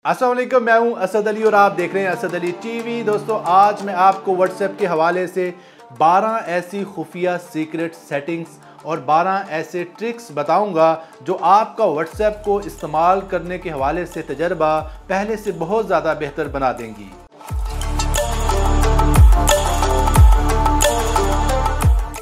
अस्सलाम वालेकुम, मैं हूं असद अली और आप देख रहे हैं असद अली टीवी। दोस्तों, आज मैं आपको व्हाट्सएप के हवाले से 12 ऐसी खुफिया सीक्रेट सेटिंग्स और 12 ऐसे ट्रिक्स बताऊंगा जो आपका व्हाट्सएप को इस्तेमाल करने के हवाले से तजर्बा पहले से बहुत ज़्यादा बेहतर बना देंगी।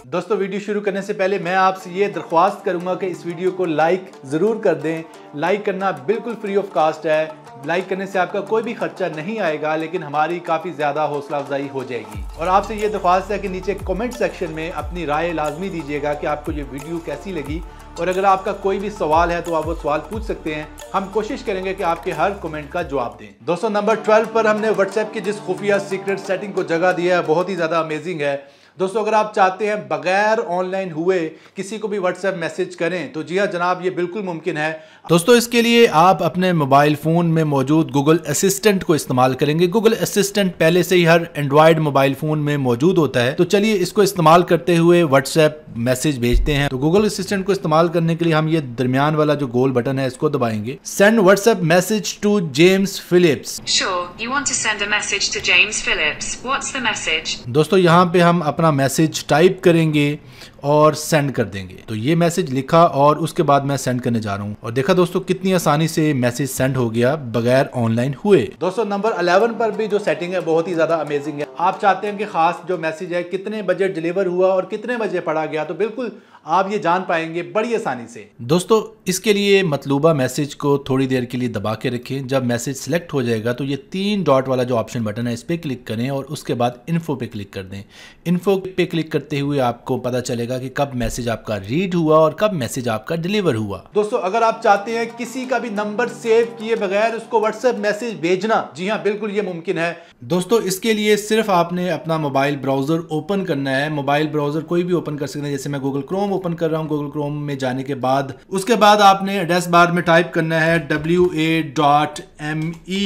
दोस्तों, वीडियो शुरू करने से पहले मैं आपसे ये दरख्वास्त करूंगा कि इस वीडियो को लाइक ज़रूर कर दें। लाइक करना बिल्कुल फ्री ऑफ कास्ट है। लाइक करने से आपका कोई भी खर्चा नहीं आएगा, लेकिन हमारी काफ़ी ज़्यादा हौसला अफजाई हो जाएगी। और आपसे ये दरख्वास्त है कि नीचे कमेंट सेक्शन में अपनी राय लाजमी दीजिएगा कि आपको ये वीडियो कैसी लगी। और अगर आपका कोई भी सवाल है तो आप वो सवाल पूछ सकते हैं। हम कोशिश करेंगे कि आपके हर कमेंट का जवाब दें। दोस्तों, नंबर 12 पर हमने व्हाट्सएप की जिस खुफिया सीक्रेट सेटिंग को जगह दिया है, बहुत ही ज़्यादा अमेजिंग है। दोस्तों, अगर आप चाहते हैं बगैर ऑनलाइन हुए किसी को भी व्हाट्सएप मैसेज करें तो जी हाँ जनाब, ये बिल्कुल मुमकिन है। दोस्तों, इसके लिए आप अपने मोबाइल फ़ोन में मौजूद गूगल असिस्टेंट को इस्तेमाल करेंगे। गूगल असिस्टेंट पहले से ही हर एंड्रॉयड मोबाइल फ़ोन में मौजूद होता है, तो चलिए इसको इस्तेमाल करते हुए व्हाट्सएप मैसेज भेजते हैं। तो गूगल असिस्टेंट को इस्तेमाल करने के लिए हम ये दरमियान वाला जो गोल बटन है इसको दबाएंगे। Send WhatsApp message to James Phillips. दोस्तों, यहाँ पे हम अपना मैसेज टाइप करेंगे और सेंड कर देंगे। तो ये मैसेज लिखा और उसके बाद मैं सेंड करने जा रहा हूँ। और देखा दोस्तों, कितनी आसानी से मैसेज सेंड हो गया बगैर ऑनलाइन हुए। दोस्तों, नंबर 11 पर भी जो सेटिंग है बहुत ही ज्यादा अमेजिंग है। आप चाहते हैं कि खास जो मैसेज है कितने बजे डिलीवर हुआ और कितने बजे पढ़ा गया, तो बिल्कुल आप ये जान पाएंगे बड़ी आसानी से। दोस्तों, इसके लिए मतलूबा मैसेज को थोड़ी देर के लिए दबा के रखें। जब मैसेज सिलेक्ट हो जाएगा तो ये 3 डॉट वाला जो ऑप्शन बटन है इस पर क्लिक करें और उसके बाद इन्फो पे क्लिक कर दें। इन्फो पे क्लिक करते हुए आपको पता चलेगा कि कब मैसेज आपका रीड हुआ और कब मैसेज आपका डिलीवर हुआ। दोस्तों, अगर आप चाहते हैं किसी का भी नंबर सेव किए बगैर उसको व्हाट्सएप मैसेज भेजना, जी हाँ बिल्कुल ये मुमकिन है। दोस्तों, इसके लिए सिर्फ आपने अपना मोबाइल ब्राउजर ओपन करना है। मोबाइल ब्राउजर कोई भी ओपन कर सकते हैं, जैसे मैं गूगल क्रोम ओपन कर रहा हूं। गूगल क्रोम में जाने के बाद उसके बाद आपने एड्रेस बार में टाइप करना है wa.me।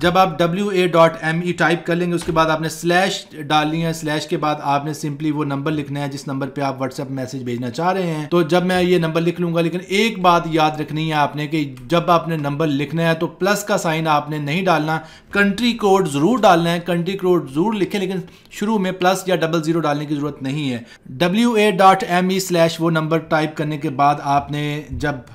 जब आप wa.me टाइप कर लेंगे उसके बाद आपने स्लैश डालनी है। स्लैश के बाद आपने सिंपली वो नंबर लिखना है जिस नंबर पे आप व्हाट्सएप मैसेज भेजना चाह रहे हैं। तो जब मैं ये नंबर लिख लूंगा, लेकिन एक बात याद रखनी है आपने कि जब आपने नंबर लिखना है तो प्लस का साइन आपने नहीं डालना, कंट्री कोड जरूर डालना है। कंट्री कोड जरूर लिखें, लेकिन शुरू में प्लस या 00 डालने की जरूरत नहीं है। wa.me/ वो नंबर टाइप करने के बाद आपने जब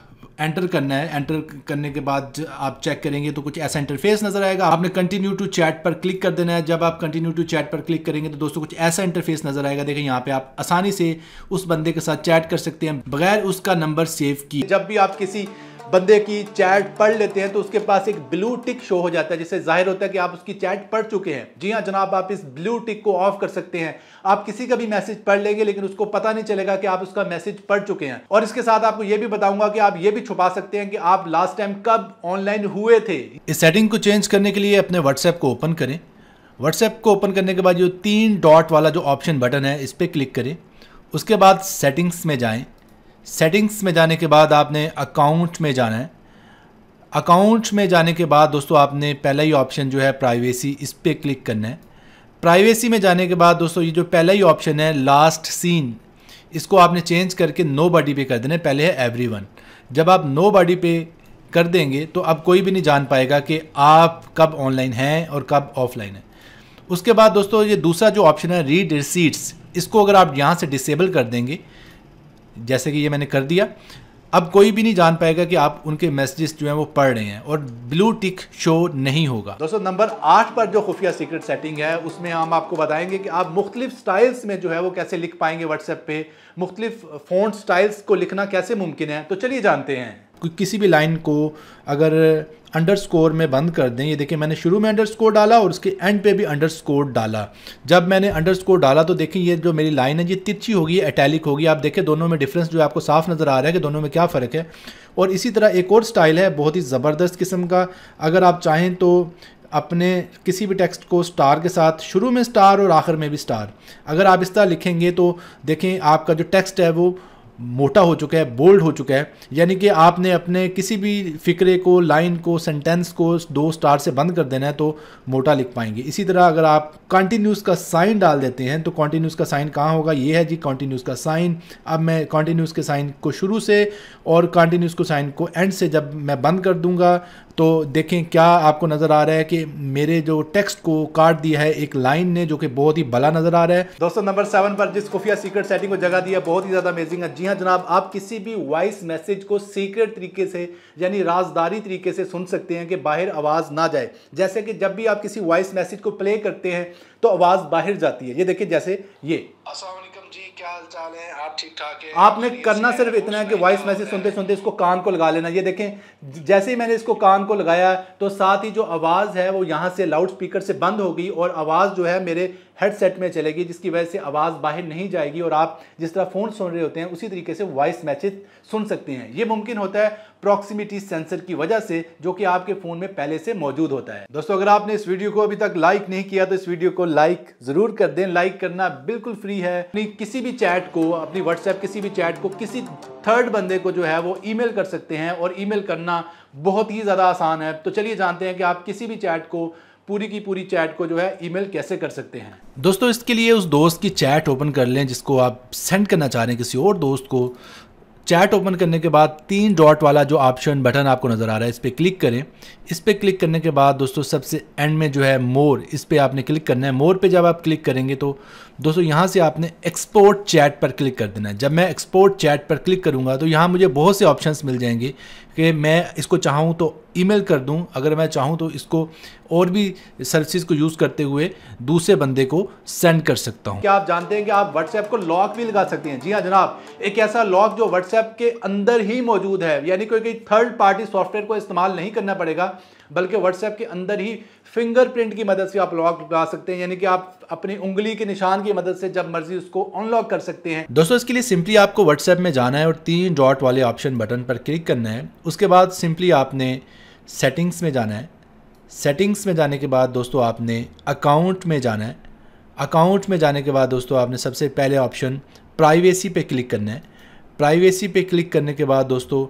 एंटर करना है, एंटर करने के बाद आप चेक करेंगे तो कुछ ऐसा इंटरफेस नजर आएगा। आपने कंटिन्यू टू चैट पर क्लिक कर देना है। जब आप कंटिन्यू टू चैट पर क्लिक करेंगे तो दोस्तों कुछ ऐसा इंटरफेस नजर आएगा। देखिए, यहाँ पे आप आसानी से उस बंदे के साथ चैट कर सकते हैं बगैर उसका नंबर सेव किए। जब भी आप किसी बंदे की चैट पढ़ लेते हैं तो उसके पास एक ब्लू टिक शो हो जाता है, जिससे जाहिर होता है कि आप उसकी चैट पढ़ चुके हैं। जी हाँ जनाब, आप इस ब्लू टिक को ऑफ कर सकते हैं। आप किसी का भी मैसेज पढ़ लेंगे लेकिन उसको पता नहीं चलेगा कि आप उसका मैसेज पढ़ चुके हैं। और इसके साथ आपको यह भी बताऊंगा कि आप ये भी छुपा सकते हैं कि आप लास्ट टाइम कब ऑनलाइन हुए थे। इस सेटिंग को चेंज करने के लिए अपने व्हाट्सएप को ओपन करें। व्हाट्सएप को ओपन करने के बाद जो 3 डॉट वाला जो ऑप्शन बटन है इस पर क्लिक करें। उसके बाद सेटिंग्स में जाएं। सेटिंग्स में जाने के बाद आपने अकाउंट में जाना है। अकाउंट में जाने के बाद दोस्तों आपने पहला ही ऑप्शन जो है प्राइवेसी, इस पर क्लिक करना है। प्राइवेसी में जाने के बाद दोस्तों ये जो पहला ही ऑप्शन है लास्ट सीन, इसको आपने चेंज करके नोबडी पे कर देना है। पहले है एवरीवन। जब आप नोबडी पे कर देंगे तो अब कोई भी नहीं जान पाएगा कि आप कब ऑनलाइन हैं और कब ऑफलाइन हैं। उसके बाद दोस्तों ये दूसरा जो ऑप्शन है रीड रिसीट्स, इसको अगर आप यहाँ से डिसेबल कर देंगे, जैसे कि ये मैंने कर दिया, अब कोई भी नहीं जान पाएगा कि आप उनके मैसेजेस जो हैं वो पढ़ रहे हैं और ब्लू टिक शो नहीं होगा। दोस्तों, नंबर 8 पर जो खुफिया सीक्रेट सेटिंग है उसमें हम आपको बताएंगे कि आप मुख्तलिफ स्टाइल्स में जो है वो कैसे लिख पाएंगे। व्हाट्सएप पे मुख्तलिफ फ़ॉन्ट स्टाइल्स को लिखना कैसे मुमकिन है, तो चलिए जानते हैं। किसी भी लाइन को अगर अंडरस्कोर में बंद कर दें, ये देखिए मैंने शुरू में अंडरस्कोर डाला और उसके एंड पे भी अंडरस्कोर डाला। जब मैंने अंडरस्कोर डाला तो देखिए ये जो मेरी लाइन है ये तिरछी होगी, एटैलिक होगी। आप देखें दोनों में डिफरेंस जो है आपको साफ नज़र आ रहा है कि दोनों में क्या फ़र्क है। और इसी तरह एक और स्टाइल है बहुत ही ज़बरदस्त किस्म का। अगर आप चाहें तो अपने किसी भी टेक्स्ट को स्टार के साथ, शुरू में स्टार और आखिर में भी स्टार, अगर आप इस तरह लिखेंगे तो देखें आपका जो टेक्स्ट है वो मोटा हो चुका है, बोल्ड हो चुका है, यानी कि आपने अपने किसी भी फिक्रे को, लाइन को, सेंटेंस को 2 स्टार से बंद कर देना है तो मोटा लिख पाएंगे। इसी तरह अगर आप कॉन्टिन्यूस का साइन डाल देते हैं तो कॉन्टिन्यूस का साइन कहाँ होगा, ये है जी कॉन्टिन्यूस का साइन। अब मैं कॉन्टिन्यूस के साइन को शुरू से और कॉन्टिन्यूस को साइन को एंड से जब मैं बंद कर दूंगा तो देखें क्या आपको नज़र आ रहा है कि मेरे जो टेक्स्ट को काट दिया है एक लाइन ने, जो कि बहुत ही भला नज़र आ रहा है। दोस्तों नंबर 7 पर जिस खुफिया सीक्रेट सेटिंग को जगह दिया बहुत ही ज़्यादा अमेजिंग है। जी हाँ जनाब, आप किसी भी वॉइस मैसेज को सीक्रेट तरीके से यानी राजदारी तरीके से सुन सकते हैं कि बाहर आवाज़ ना जाए। जैसे कि जब भी आप किसी वॉइस मैसेज को प्ले करते हैं तो आवाज़ बाहर जाती है। ये देखिए जैसे ये, अस्सलाम वालेकुम जी, क्या हाल चाल है, आप ठीक ठाक हैं? आपने करना सिर्फ इतना है कि वॉइस मैसेज सुनते सुनते इसको कान को लगा लेना। ये देखें जैसे ही मैंने इसको कान को लगाया तो साथ ही जो आवाज़ है वो यहाँ से लाउड स्पीकर से बंद हो गई और आवाज़ जो है मेरे हेडसेट में चलेगी, जिसकी वजह से आवाज़ बाहर नहीं जाएगी और आप जिस तरह फ़ोन सुन रहे होते हैं उसी तरीके से वॉइस मैसेज सुन सकते हैं। ये मुमकिन होता है प्रॉक्सिमिटी सेंसर की वजह से, जो कि आपके फ़ोन में पहले से मौजूद होता है। दोस्तों अगर आपने इस वीडियो को अभी तक लाइक नहीं किया तो इस वीडियो को लाइक ज़रूर कर दें। लाइक करना बिल्कुल फ्री है। अपनी किसी भी चैट को, अपनी व्हाट्सएप किसी भी चैट को किसी थर्ड बंदे को जो है वो ईमेल कर सकते हैं और ईमेल करना बहुत ही ज़्यादा आसान है। तो चलिए जानते हैं कि आप किसी भी चैट को, पूरी की पूरी चैट को जो है ईमेल कैसे कर सकते हैं। दोस्तों इसके लिए उस दोस्त की चैट ओपन कर लें जिसको आप सेंड करना चाह रहे हैं किसी और दोस्त को। चैट ओपन करने के बाद 3 डॉट वाला जो ऑप्शन बटन आपको नज़र आ रहा है इस पर क्लिक करें। इस पर क्लिक करने के बाद दोस्तों सबसे एंड में जो है मोर, इस पर आपने क्लिक करना है। मोर पे जब आप क्लिक करेंगे तो दोस्तों यहाँ से आपने एक्सपोर्ट चैट पर क्लिक कर देना है। जब मैं एक्सपोर्ट चैट पर क्लिक करूँगा तो यहाँ मुझे बहुत से ऑप्शंस मिल जाएंगे कि मैं इसको चाहूँ तो ईमेल कर दूँ, अगर मैं चाहूँ तो इसको और भी सर्विसेज को यूज़ करते हुए दूसरे बंदे को सेंड कर सकता हूँ। क्या आप जानते हैं कि आप व्हाट्सएप को लॉक भी लगा सकते हैं? जी हाँ जनाब, एक ऐसा लॉक जो व्हाट्सएप के अंदर ही मौजूद है, यानी कोई थर्ड पार्टी सॉफ्टवेयर को इस्तेमाल नहीं करना पड़ेगा, बल्कि व्हाट्सएप के अंदर ही फिंगरप्रिंट की मदद से आप लॉक लगा सकते हैं, यानी कि आप अपनी उंगली के निशान की मदद से जब मर्जी उसको अनलॉक कर सकते हैं। दोस्तों इसके लिए सिंपली आपको व्हाट्सएप में जाना है और 3 डॉट वाले ऑप्शन बटन पर क्लिक करना है। उसके बाद सिंपली आपने सेटिंग्स में जाना है। सेटिंग्स में जाने के बाद दोस्तों आपने अकाउंट में जाना है। अकाउंट में जाने के बाद दोस्तों आपने सबसे पहले ऑप्शन प्राइवेसी पे क्लिक करना है। प्राइवेसी पे क्लिक करने के बाद दोस्तों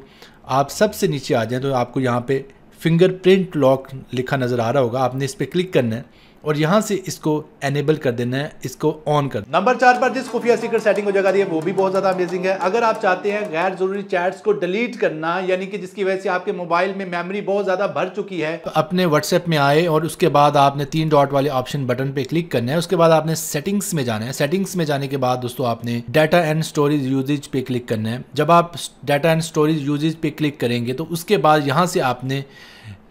आप सबसे नीचे आ जाएं तो आपको यहाँ पे फिंगरप्रिंट लॉक लिखा नज़र आ रहा होगा, आपने इस पर क्लिक करना है और यहाँ से इसको एनेबल कर देना है, इसको ऑन कर। नंबर 4 पर जिस खुफिया सीक्रेट सेटिंग को जगह दी है वो भी बहुत ज़्यादा अमेजिंग है। अगर आप चाहते हैं गैर ज़रूरी चैट्स को डिलीट करना, यानी कि जिसकी वजह से आपके मोबाइल में मेमोरी बहुत ज़्यादा भर चुकी है, तो अपने व्हाट्सएप में आए और उसके बाद आपने 3 डॉट वाले ऑप्शन बटन पे क्लिक करना है। उसके बाद आपने सेटिंग्स में जाना है। सेटिंग्स में जाने के बाद दोस्तों आपने डाटा एंड स्टोरेज यूजेज पे क्लिक करना है। जब आप डाटा एंड स्टोरेज यूजेज पे क्लिक करेंगे तो उसके बाद यहाँ से आपने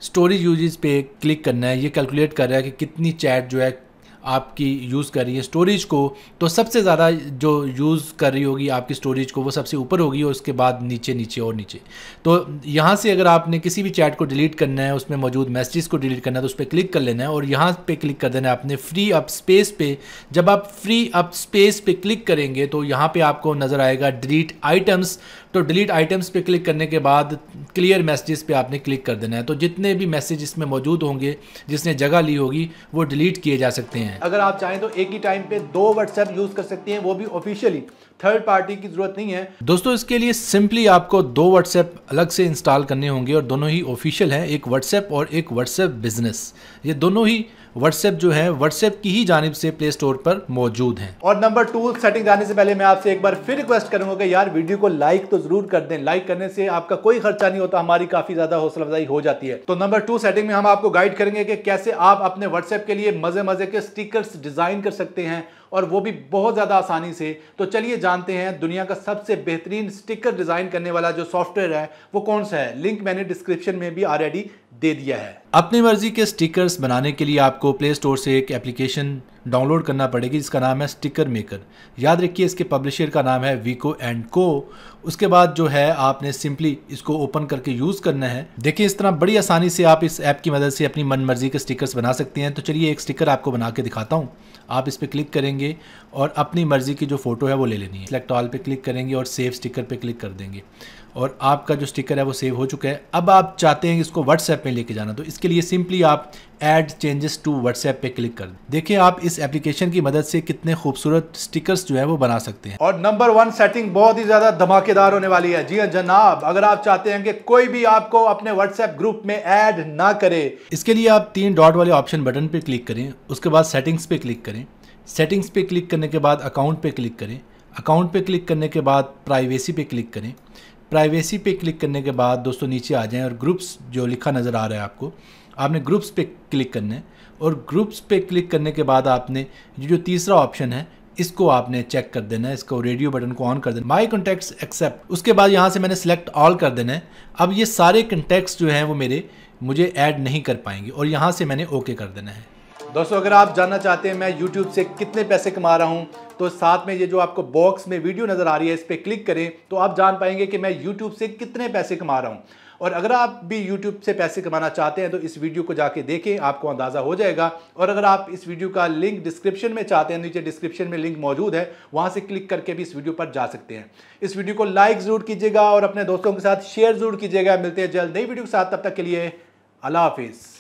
स्टोरेज यूजेज पे क्लिक करना है। ये कैलकुलेट कर रहा है कि कितनी चैट जो है आपकी यूज़ कर रही है स्टोरेज को, तो सबसे ज़्यादा जो यूज़ कर रही होगी आपकी स्टोरेज को वो सबसे ऊपर होगी और उसके बाद नीचे नीचे और नीचे। तो यहाँ से अगर आपने किसी भी चैट को डिलीट करना है, उसमें मौजूद मैसेजेस को डिलीट करना है तो उस पर क्लिक कर लेना है और यहाँ पे क्लिक कर देना है आपने फ्री अप स्पेस पे। जब आप फ्री अप स्पेस पे क्लिक करेंगे तो यहाँ पे आपको नज़र आएगा डिलीट आइटम्स। तो डिलीट आइटम्स पे क्लिक करने के बाद क्लियर मैसेजेस पे आपने क्लिक कर देना है। तो जितने भी मैसेज इसमें मौजूद होंगे जिसने जगह ली होगी वो डिलीट किए जा सकते हैं। अगर आप चाहें तो एक ही टाइम पे 2 व्हाट्सएप यूज़ कर सकते हैं, वो भी ऑफिशियली, थर्ड पार्टी की जरूरत नहीं है। दोस्तों इसके लिए सिंपली आपको 2 व्हाट्सएप अलग से इंस्टॉल करने होंगे और दोनों ही ऑफिशियल हैं, एक व्हाट्सएप और एक व्हाट्सएप बिजनेस। ये दोनों ही व्हाट्सएप जो है व्हाट्सएप की ही जानिब से प्ले स्टोर पर मौजूद हैं। और नंबर 2 सेटिंग जाने से पहले मैं आपसे एक बार फिर रिक्वेस्ट करूंगा कि यार वीडियो को लाइक तो जरूर कर दें। लाइक करने से आपका कोई खर्चा नहीं होता, हमारी काफी ज्यादा हौसला अफजाई हो जाती है। तो नंबर 2 सेटिंग में हम आपको गाइड करेंगे कि कैसे आप अपने व्हाट्सएप के लिए मजे मजे के स्टिकर्स डिजाइन कर सकते हैं और वो भी बहुत ज़्यादा आसानी से। तो चलिए जानते हैं दुनिया का सबसे बेहतरीन स्टिकर डिज़ाइन करने वाला जो सॉफ्टवेयर है वो कौन सा है। लिंक मैंने डिस्क्रिप्शन में भी ऑलरेडी दे दिया है। अपनी मर्जी के स्टिकर्स बनाने के लिए आपको प्ले स्टोर से एक एप्लीकेशन डाउनलोड करना पड़ेगी जिसका नाम है स्टिकर मेकर। याद रखिए इसके पब्लिशर का नाम है वीको एंड को। उसके बाद जो है आपने सिंपली इसको ओपन करके यूज़ करना है। देखिए इस तरह बड़ी आसानी से आप इस ऐप की मदद से अपनी मन मर्जी के स्टिकर्स बना सकते हैं। तो चलिए एक स्टिकर आपको बना के दिखाता हूँ। आप इस पर क्लिक करेंगे और अपनी मर्जी की जो फ़ोटो है वो ले लेनी है। सिलेक्ट ऑल पे क्लिक करेंगे और सेव स्टिकर पे क्लिक कर देंगे और आपका जो स्टिकर है वो सेव हो चुका है। अब आप चाहते हैं इसको व्हाट्सएप पे लेके जाना, तो इसके लिए सिंपली आप ऐड चेंजेस टू व्हाट्सएप पे क्लिक कर दें। देखिए आप इस एप्लीकेशन की मदद से कितने खूबसूरत स्टिकर्स जो है वो बना सकते हैं। और नंबर 1 सेटिंग बहुत ही ज्यादा धमाकेदार होने वाली है। जी हाँ जनाब, अगर आप चाहते हैं कि कोई भी आपको अपने व्हाट्सएप ग्रुप में ऐड ना करे, इसके लिए आप 3 डॉट वाले ऑप्शन बटन पे क्लिक करें, उसके बाद सेटिंग्स पे क्लिक करें, सेटिंग्स पे क्लिक करने के बाद अकाउंट पे क्लिक करें, अकाउंट पे क्लिक करने के बाद प्राइवेसी पे क्लिक करें, प्राइवेसी पे क्लिक करने के बाद दोस्तों नीचे आ जाएं और ग्रुप्स जो लिखा नज़र आ रहा है आपको, आपने ग्रुप्स पे क्लिक करना है और ग्रुप्स पे क्लिक करने के बाद आपने ये जो तीसरा ऑप्शन है इसको आपने चेक कर देना है, इसको रेडियो बटन को ऑन कर देना, माई कॉन्टैक्ट्स एक्सेप्ट। उसके बाद यहाँ से मैंने सेलेक्ट ऑल कर देना है। अब ये सारे कॉन्टैक्ट्स जो हैं वो मुझे ऐड नहीं कर पाएंगे और यहाँ से मैंने ओके कर देना है। दोस्तों अगर आप जानना चाहते हैं मैं YouTube से कितने पैसे कमा रहा हूं, तो साथ में ये जो आपको बॉक्स में वीडियो नज़र आ रही है इस पर क्लिक करें तो आप जान पाएंगे कि मैं YouTube से कितने पैसे कमा रहा हूं। और अगर आप भी YouTube से पैसे कमाना चाहते हैं तो इस वीडियो को जाके देखें, आपको अंदाज़ा हो जाएगा। और अगर आप इस वीडियो का लिंक डिस्क्रिप्शन में चाहते हैं, नीचे डिस्क्रिप्शन में लिंक मौजूद है, वहाँ से क्लिक करके भी इस वीडियो पर जा सकते हैं। इस वीडियो को लाइक ज़रूर कीजिएगा और अपने दोस्तों के साथ शेयर ज़रूर कीजिएगा। मिलते हैं जल्द नई वीडियो के साथ, तब तक के लिए अल्लाह हाफिज़।